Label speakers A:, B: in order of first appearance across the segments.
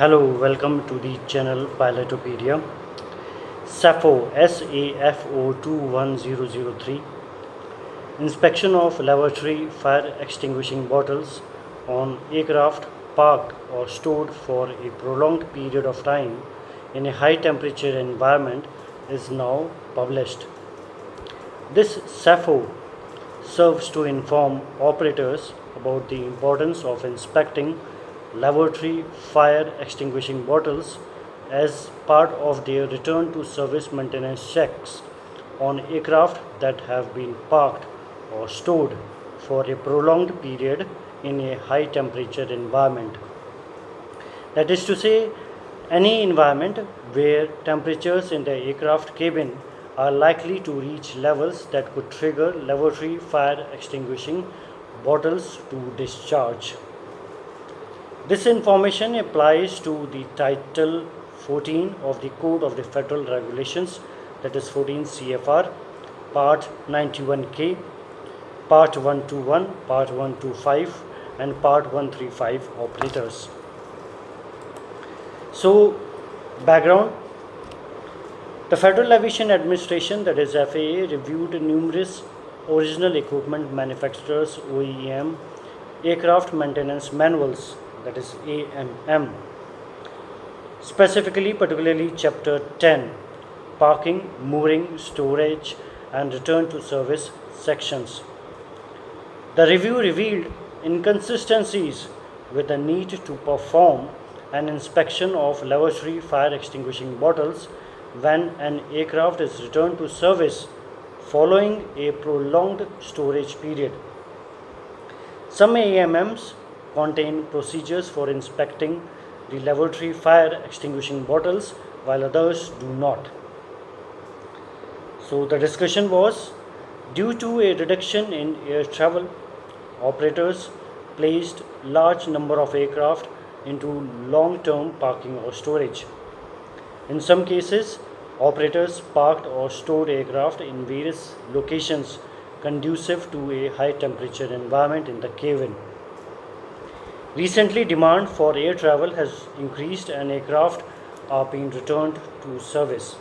A: Hello, welcome to the channel Pilotopedia. SAFO SAFO 21003 Inspection of lavatory fire extinguishing bottles on aircraft parked or stored for a prolonged period of time in a high temperature environment is now published. This SAFO serves to inform operators about the importance of inspecting lavatory fire extinguishing bottles as part of their return to service maintenance checks on aircraft that have been parked or stored for a prolonged period in a high temperature environment. That is to say, any environment where temperatures in the aircraft cabin are likely to reach levels that could trigger lavatory fire extinguishing bottles to discharge. This information applies to the Title 14 of the Code of the Federal Regulations, that is 14 CFR, Part 91K, Part 121, Part 125, and Part 135 operators. So, background: the Federal Aviation Administration, that is FAA, reviewed numerous original equipment manufacturers OEM aircraft maintenance manuals, that is AMM, specifically particularly chapter 10 parking, mooring, storage and return to service sections. The review revealed inconsistencies with the need to perform an inspection of lavatory fire extinguishing bottles when an aircraft is returned to service following a prolonged storage period. Some AMMs contain procedures for inspecting the lavatory fire extinguishing bottles while others do not. So the discussion was, due to a reduction in air travel, operators placed large number of aircraft into long-term parking or storage. In some cases, operators parked or stored aircraft in various locations conducive to a high temperature environment in the cabin. Recently, demand for air travel has increased and aircraft are being returned to service.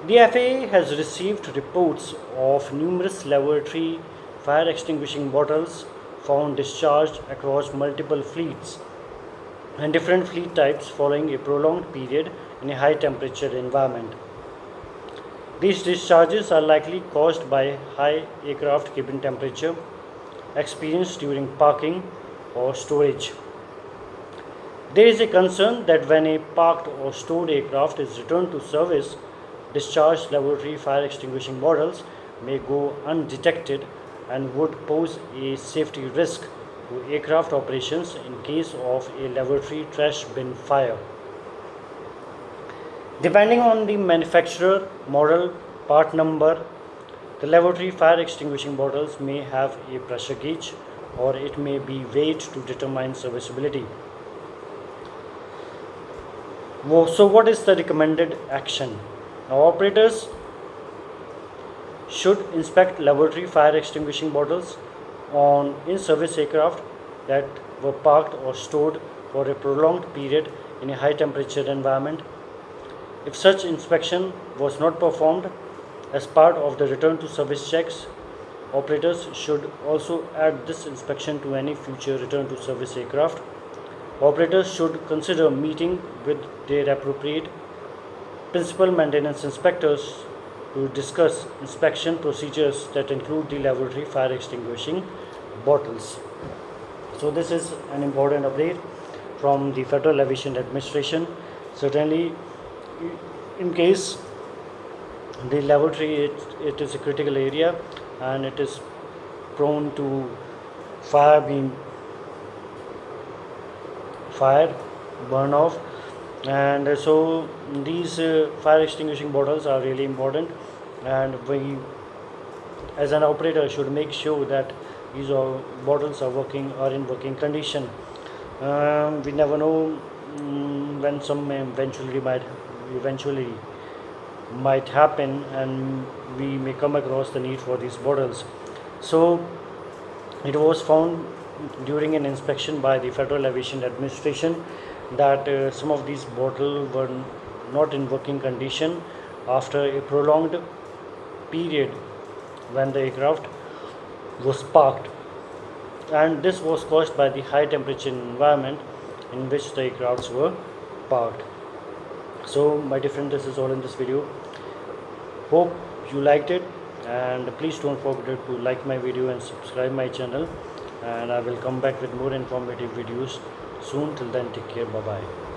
A: The FAA has received reports of numerous lavatory fire extinguishing bottles found discharged across multiple fleets and different fleet types following a prolonged period in a high temperature environment. These discharges are likely caused by high aircraft cabin temperature experienced during parking or storage. There is a concern that when a parked or stored aircraft is returned to service, discharged lavatory fire extinguishing bottles may go undetected and would pose a safety risk to aircraft operations in case of a lavatory trash bin fire. Depending on the manufacturer, model, part number, the lavatory fire extinguishing bottles may have a pressure gauge or it may be weighed to determine serviceability. So, what is the recommended action? Now, operators should inspect lavatory fire extinguishing bottles on in-service aircraft that were parked or stored for a prolonged period in a high temperature environment. If such inspection was not performed as part of the return to service checks, operators should also add this inspection to any future return to service aircraft. Operators should consider meeting with their appropriate principal maintenance inspectors to discuss inspection procedures that include the lavatory fire extinguishing bottles. So this is an important update from the Federal Aviation Administration. Certainly, in case the lavatory it is a critical area and it is prone to fire burn off, and so these fire extinguishing bottles are really important, and we as an operator should make sure that these bottles are in working condition. We never know when some eventually might happen and we may come across the need for these bottles. So it was found during an inspection by the Federal Aviation Administration that some of these bottles were not in working condition after a prolonged period when the aircraft was parked, and this was caused by the high temperature environment in which the aircrafts were parked. So my dear friend, this is all in this video. Hope you liked it, and please don't forget to like my video and subscribe my channel, and I will come back with more informative videos soon. Till then, take care. Bye bye.